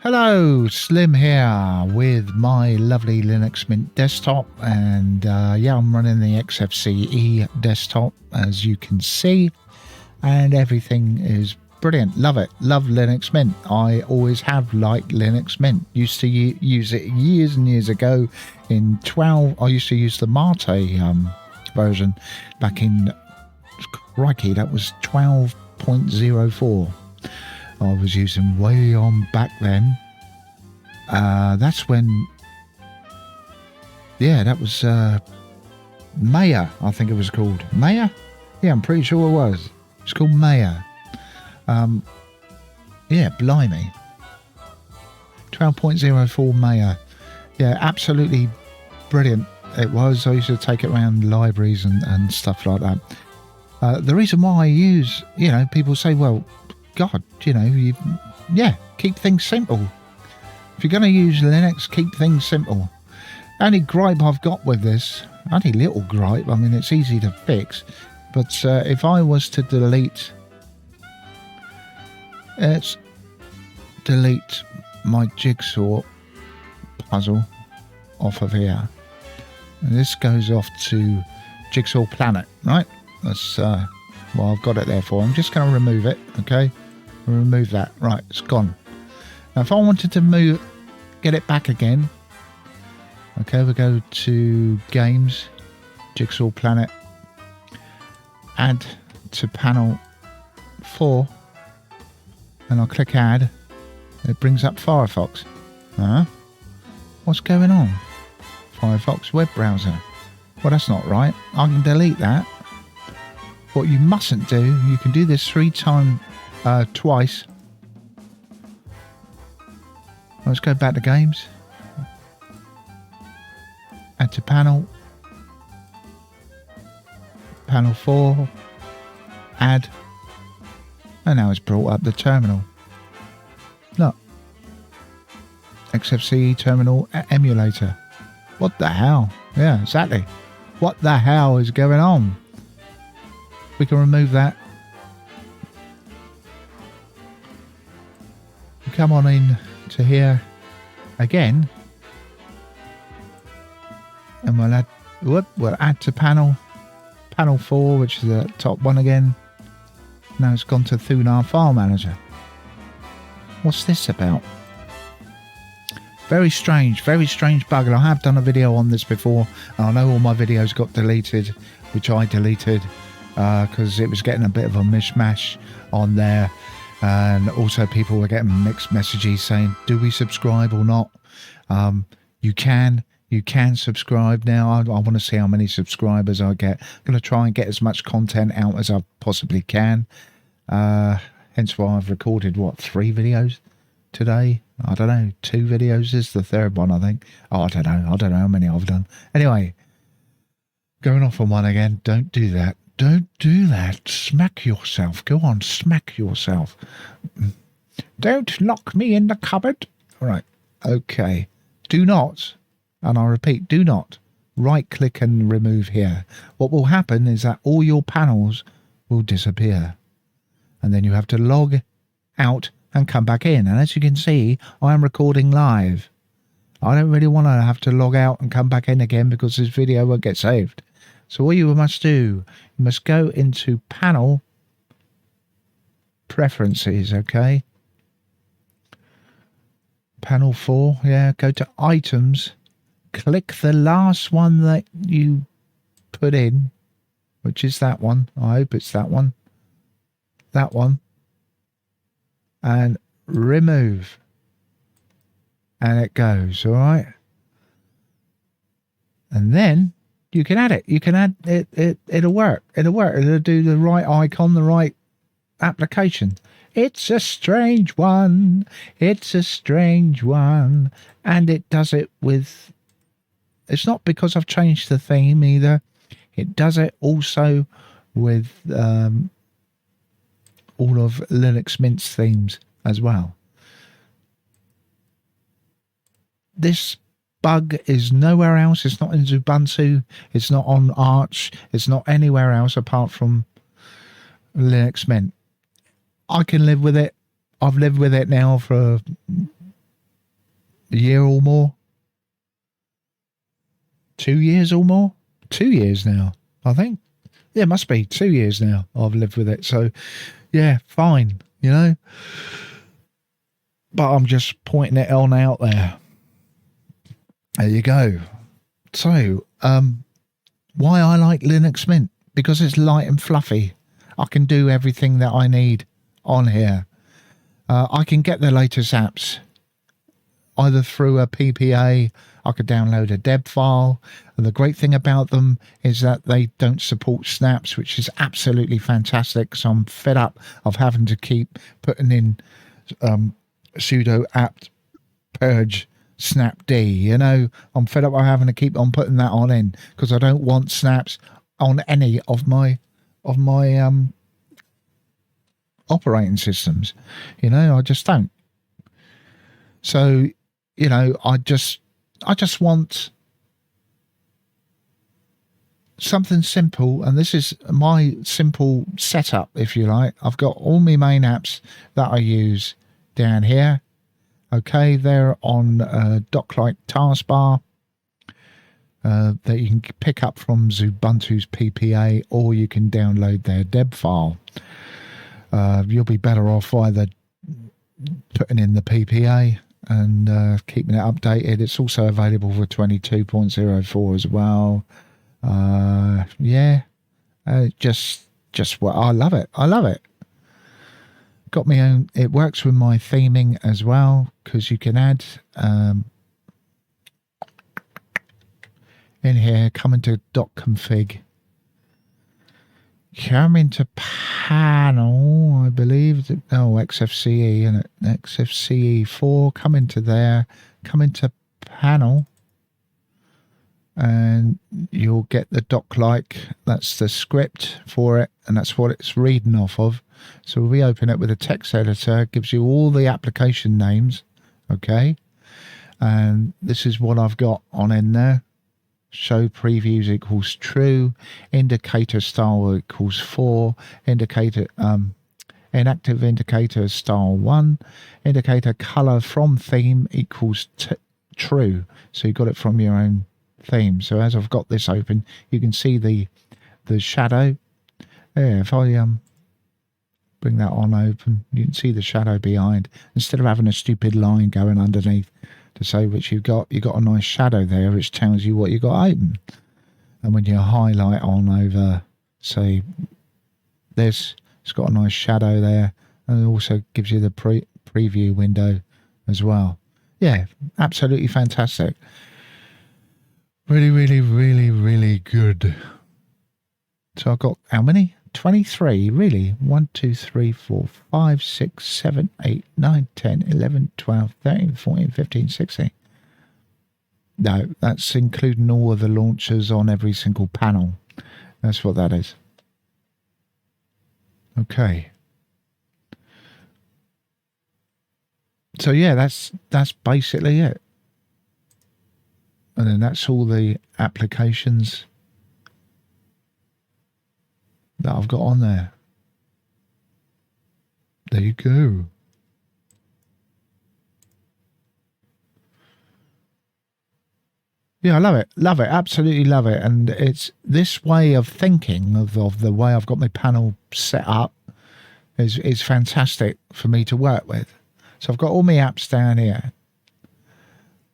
Hello, Slim here with my lovely Linux Mint desktop, and yeah, I'm running the XFCE desktop as you can see, and everything is brilliant. Love it. Love Linux Mint. I always have liked Linux Mint. Used to use it years and years ago in 12. I used to use the Mate version back in, crikey, that was 12.04. I was using way on back then. That's when, yeah, that was Maya, I think it was called. Maya? Yeah, I'm pretty sure it was. It's called Maya. Yeah, blimey. 12.04 Maya. Yeah, absolutely brilliant it was. I used to take it around libraries and stuff like that. The reason why I use, people say, well, God, keep things simple. If you're going to use Linux, keep things simple. Only gripe I've got with this, only little gripe, I mean, it's easy to fix, but if I was to delete my jigsaw puzzle off of here, and this goes off to Jigsaw Planet, right? That's, well, I've got it there for. I'm just going to remove it, okay? Remove that. Right, it's gone. Now, if I wanted to get it back again, okay, we'll go to Games, Jigsaw Planet, add to panel 4, and I'll click Add. It brings up Firefox. What's going on? Firefox web browser. Well, that's not right. I can delete that. What you mustn't do, you can do this twice. Let's go back to Games. Add to panel. Panel 4. Add. And now it's brought up the terminal. Look. XFCE terminal emulator. What the hell? Yeah, exactly. What the hell is going on? We can remove that. Come on in to here again, and we'll add to panel 4, which is the top one again. Now it's gone to Thunar File Manager. What's this about? Very strange bug, and I have done a video on this before, and I know all my videos got deleted, which I deleted because it was getting a bit of a mishmash on there. And also people were getting mixed messages saying, do we subscribe or not? You can subscribe now. I want to see how many subscribers I get. I'm going to try and get as much content out as I possibly can. Hence why I've recorded, 3 videos today? I don't know, 2 videos. This is the 3rd one, I think. Oh, I don't know how many I've done. Anyway, going off on one again. Don't do that. Don't do that. Smack yourself. Go on, smack yourself. Don't lock me in the cupboard. All right. Okay. Do not, and I repeat, do not right-click and remove here. What will happen is that all your panels will disappear. And then you have to log out and come back in. And as you can see, I am recording live. I don't really want to have to log out and come back in again because this video won't get saved. So what you must do, you must go into panel preferences, okay? Panel 4, yeah, go to items, click the last one that you put in, which is that one. I hope it's that one. That one. And remove. And it goes, all right? And then you can add it. You can add it. It'll work. It'll do the right icon, the right application. It's a strange one. It's a strange one. And it does it with... It's not because I've changed the theme either. It does it also with all of Linux Mint's themes as well. This bug is nowhere else. It's not in Ubuntu. It's not on Arch. It's not anywhere else apart from Linux Mint. I can live with it. I've lived with it now for A year or more? 2 years or more? 2 years now, I think. Yeah, it must be 2 years now I've lived with it. So, yeah, fine, you know. But I'm just pointing it on out there. There you go. So, why I like Linux Mint? Because it's light and fluffy. I can do everything that I need on here. I can get the latest apps either through a PPA. I could download a deb file. And the great thing about them is that they don't support snaps, which is absolutely fantastic. So I'm fed up of having to keep putting in sudo apt purge snapd. You know, I'm fed up of having to keep on putting that on in because I don't want snaps on any of my operating systems. You know, I just don't. So, you know, I just want something simple, and this is my simple setup, if you like. I've got all my main apps that I use down here. Okay, they're on Doclite taskbar that you can pick up from Ubuntu's PPA, or you can download their deb file. You'll be better off either putting in the PPA and keeping it updated. It's also available for 22.04 as well. Just what I love it. I love it. Got my own. It works with my theming as well because you can add in here. Come into .config. Come into panel, I believe. XFCE, and XFCE 4. Come into there. Come into panel. And you'll get the doc-like. That's the script for it, and that's what it's reading off of. So we open it with a text editor. It gives you all the application names, okay? And this is what I've got on in there. Show previews equals true. Indicator style equals 4. Indicator inactive indicator style 1. Indicator color from theme equals true. So you got it from your own theme. So as I've got this open, you can see the shadow. Yeah, if I bring that on open, you can see the shadow behind. Instead of having a stupid line going underneath to say which you got a nice shadow there which tells you what you got open. And when you highlight on over, say this, it's got a nice shadow there, and it also gives you the preview window as well. Yeah, absolutely fantastic. Really, really, really, really good. So I've got how many? 23, really. 1, 2, 3, 4, 5, 6, 7, 8, 9, 10, 11, 12, 13, 14, 15, 16. No, that's including all of the launchers on every single panel. That's what that is. Okay. So yeah, that's basically it. And then that's all the applications that I've got on there. There you go. Yeah, I love it. Love it. Absolutely love it. And it's this way of thinking of the way I've got my panel set up is fantastic for me to work with. So I've got all my apps down here.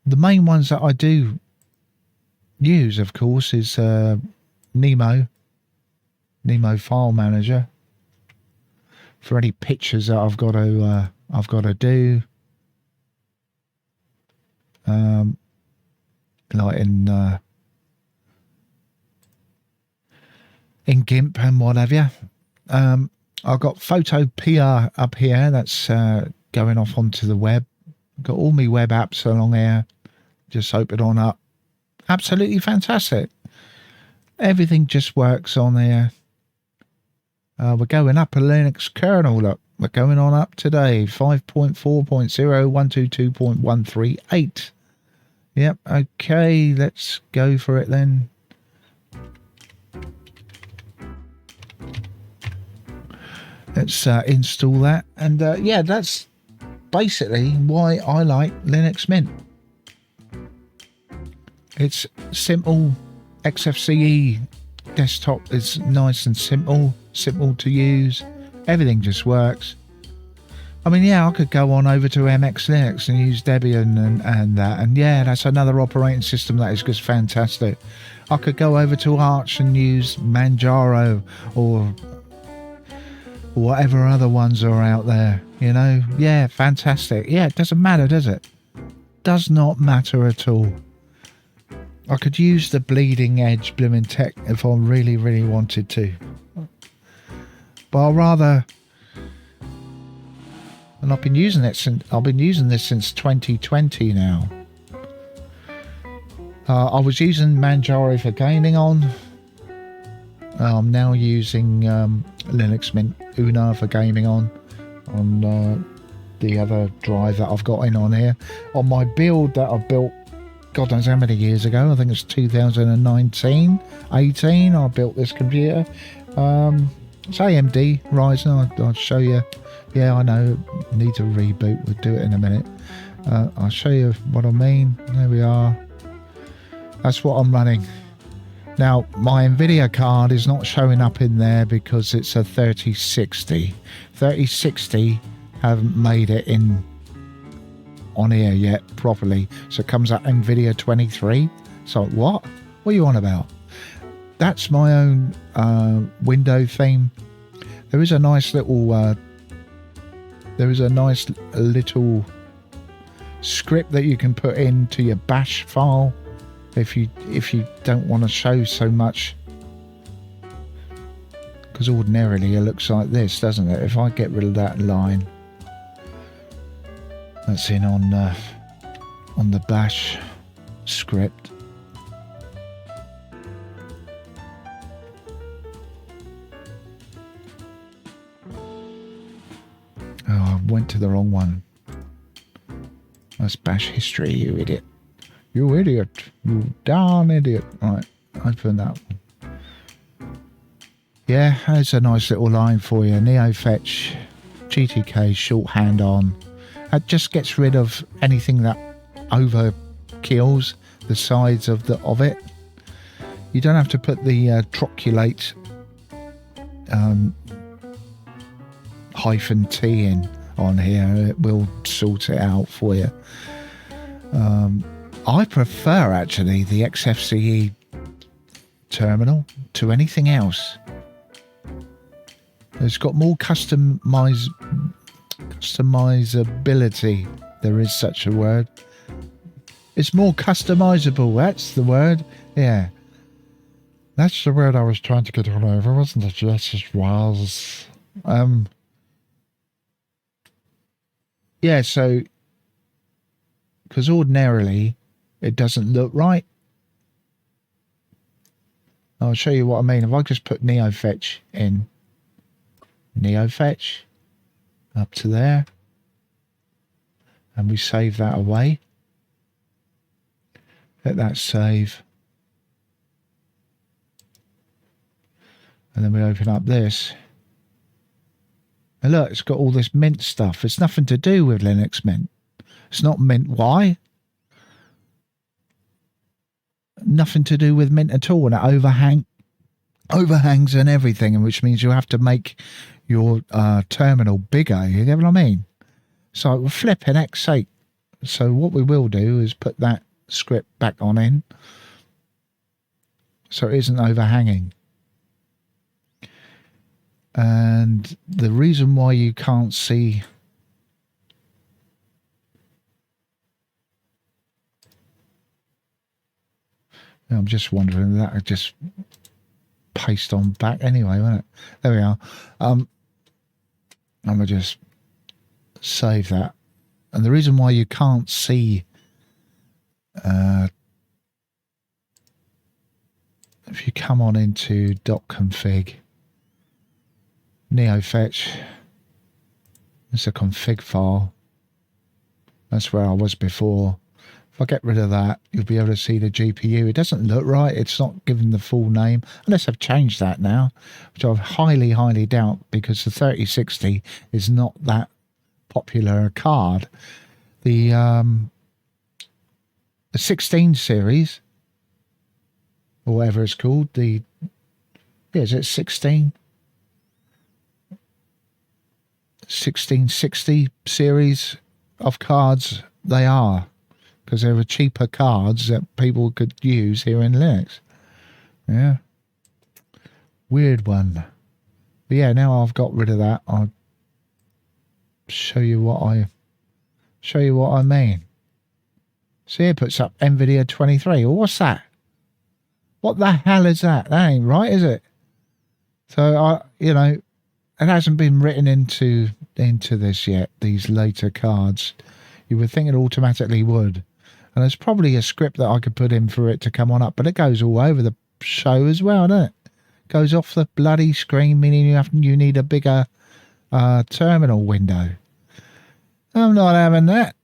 The main ones that I do use, of course, is Nemo File Manager for any pictures that I've got to do. Like in GIMP and whatever. I've got Photo PR up here. That's going off onto the web. Got all my web apps along here. Just open on up. Absolutely fantastic. Everything just works on there. We're going up a Linux kernel. Look, we're going on up today. 5.4.0.122.138. Yep, okay, let's go for it then. Let's install that. And yeah, that's basically why I like Linux Mint. It's simple. XFCE desktop is nice and simple to use. Everything just works. I mean, yeah, I could go on over to MX Linux and use Debian and that. And yeah, that's another operating system that is just fantastic. I could go over to Arch and use Manjaro or whatever other ones are out there, you know. Yeah, fantastic. Yeah, it doesn't matter, does it? Does not matter at all. I could use the bleeding edge blooming tech if I really, really wanted to. But I'd rather... And I've been using this since 2020 now. I was using Manjaro for gaming on. I'm now using Linux Mint Una for gaming on the other drive that I've got in on here. On my build that I built, God knows how many years ago, I think it's 2019, 18, I built this computer. It's AMD Ryzen, I'll show you. Yeah, I know, need to reboot, we'll do it in a minute. I'll show you what I mean. There we are. That's what I'm running. Now, my NVIDIA card is not showing up in there because it's a 3060. 3060 haven't made it in on here yet properly. So it comes up NVIDIA 23. So what? What are you on about? That's my own window theme. There is a nice little script that you can put into your bash file if you don't want to show so much, because ordinarily it looks like this, doesn't it? If I get rid of that line, that's in on the bash script. Oh, I went to the wrong one. That's bash history, you idiot. You idiot. You darn idiot. Right, open that one. Yeah, there's a nice little line for you. NeoFetch, GTK, shorthand on. That just gets rid of anything that overkills the sides of it. You don't have to put the troculate -T in on here. It will sort it out for you. I prefer actually the XFCE terminal to anything else. It's got more customizability. There is such a word. It's more customizable. That's the word. Yeah. That's the word I was trying to get on over, wasn't it? Yes, it was. Yeah, so because ordinarily it doesn't look right. I'll show you what I mean. If I just put NeoFetch in, NeoFetch up to there, and we save that away. Let that save. And then we open up this. And look, it's got all this Mint stuff. It's nothing to do with Linux Mint. It's not Mint Y. Nothing to do with Mint at all. And it overhangs and everything, which means you have to make your terminal bigger. You get what I mean? So we're flipping X8. So what we will do is put that script back on in, so it isn't overhanging. And the reason why you can't see I'm just wondering, that would just paste on back anyway, won't it? There we are. I'm gonna just save that. And the reason why you can't see if you come on into .config, NeoFetch, it's a config file. That's where I was before. If I get rid of that, you'll be able to see the GPU. It doesn't look right. It's not given the full name, unless I've changed that now, which I highly, highly doubt, because the 3060 is not that popular a card. The 16 series or whatever it's called. Is it 1660 series of cards they are, because they were cheaper cards that people could use here in Linux. Yeah. Weird one. But yeah, now I've got rid of that. I'll show you what I mean. See, it puts up NVIDIA 23. Well, what's that? What the hell is that? That ain't right, is it? So it hasn't been written into this yet, these later cards. You would think it automatically would. And there's probably a script that I could put in for it to come on up, but it goes all over the show as well, doesn't it? Goes off the bloody screen, meaning you need a bigger terminal window. I'm not having that.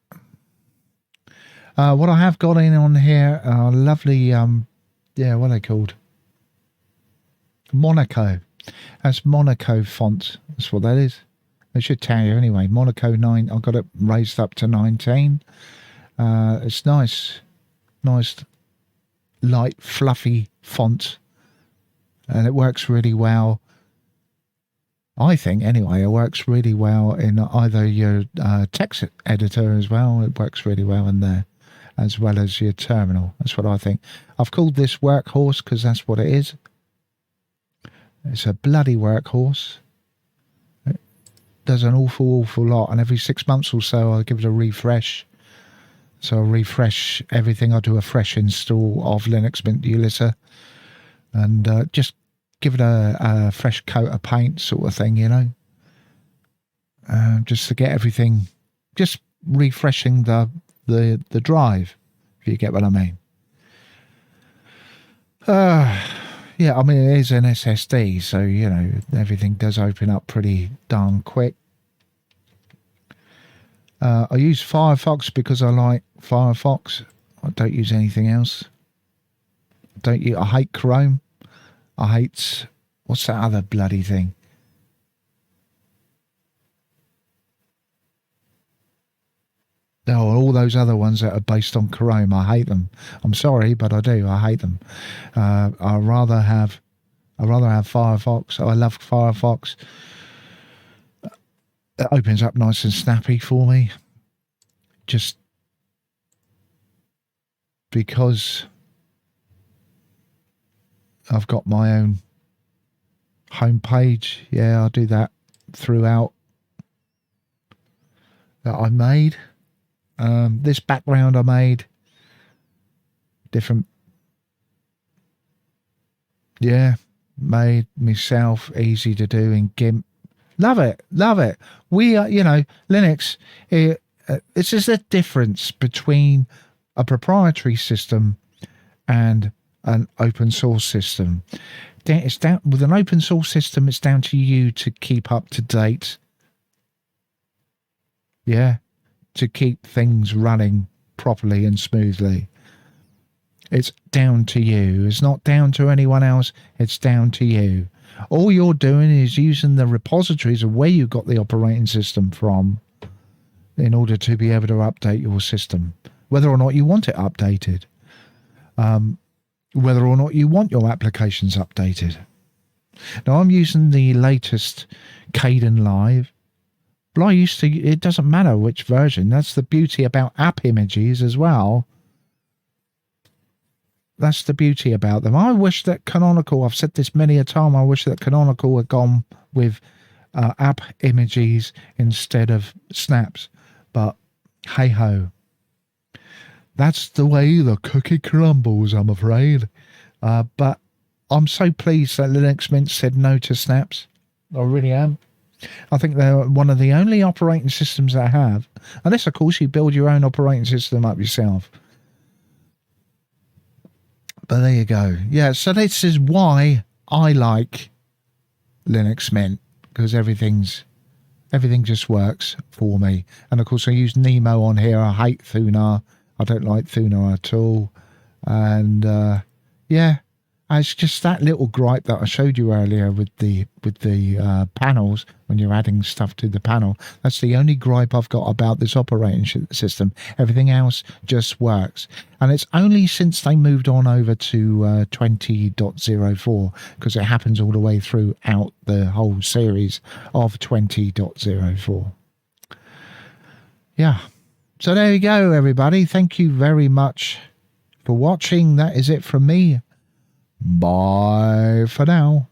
What I have got in on here are lovely, what are they called? Monaco. That's Monaco font. That's what that is. It should tell you anyway. Monaco 9. I've got it raised up to 19. It's nice. Nice, light, fluffy font. And it works really well. I think, anyway, it works really well in either your text editor as well. It works really well in there, as well as your terminal. That's what I think. I've called this Workhorse because that's what it is. It's a bloody workhorse. It does an awful lot. And every 6 months or so, I'll give it a refresh. So I'll refresh everything. I'll do a fresh install of Linux Mint Ulysses. And just give it a fresh coat of paint sort of thing, just to get everything, just refreshing the drive, if you get what I mean. Yeah, I mean, it is an SSD, so, everything does open up pretty darn quick. I use Firefox because I like Firefox. I don't use anything else. I hate Chrome. I hate, what's that other bloody thing? Oh, all those other ones that are based on Chrome, I hate them. I'm sorry, but I do. I hate them. I'd rather have Firefox. I love Firefox. It opens up nice and snappy for me. Just because I've got my own homepage. Yeah, I'll do that throughout that I made. This background I made. Different. Yeah, made myself, easy to do in GIMP. Love it. We are, Linux, it's just a difference between a proprietary system and an open source system. It's down with an open source system. It's down to you to keep up to date. Yeah, to keep things running properly and smoothly. It's down to you. It's not down to anyone else. It's down to you. All you're doing is using the repositories of where you got the operating system from in order to be able to update your system, whether or not you want it updated. Whether or not you want your applications updated. Now, I'm using the latest Kdenlive. But it doesn't matter which version. That's the beauty about app images as well. That's the beauty about them. I wish that Canonical, I've said this many a time, I wish that Canonical had gone with app images instead of snaps. But hey-ho. That's the way the cookie crumbles, I'm afraid. But I'm so pleased that Linux Mint said no to snaps. I really am. I think they're one of the only operating systems that have. Unless, of course, you build your own operating system up yourself. But there you go. Yeah, so this is why I like Linux Mint. Because everything just works for me. And, of course, I use Nemo on here. I hate Thunar. I don't like Thunar at all. And, yeah, It's just that little gripe that I showed you earlier with the panels when you're adding stuff to the panel. That's the only gripe I've got about this operating system. Everything else just works. And it's only since they moved on over to 20.04, because it happens all the way throughout the whole series of 20.04. Yeah. So there you go, everybody. Thank you very much for watching. That is it from me. Bye for now.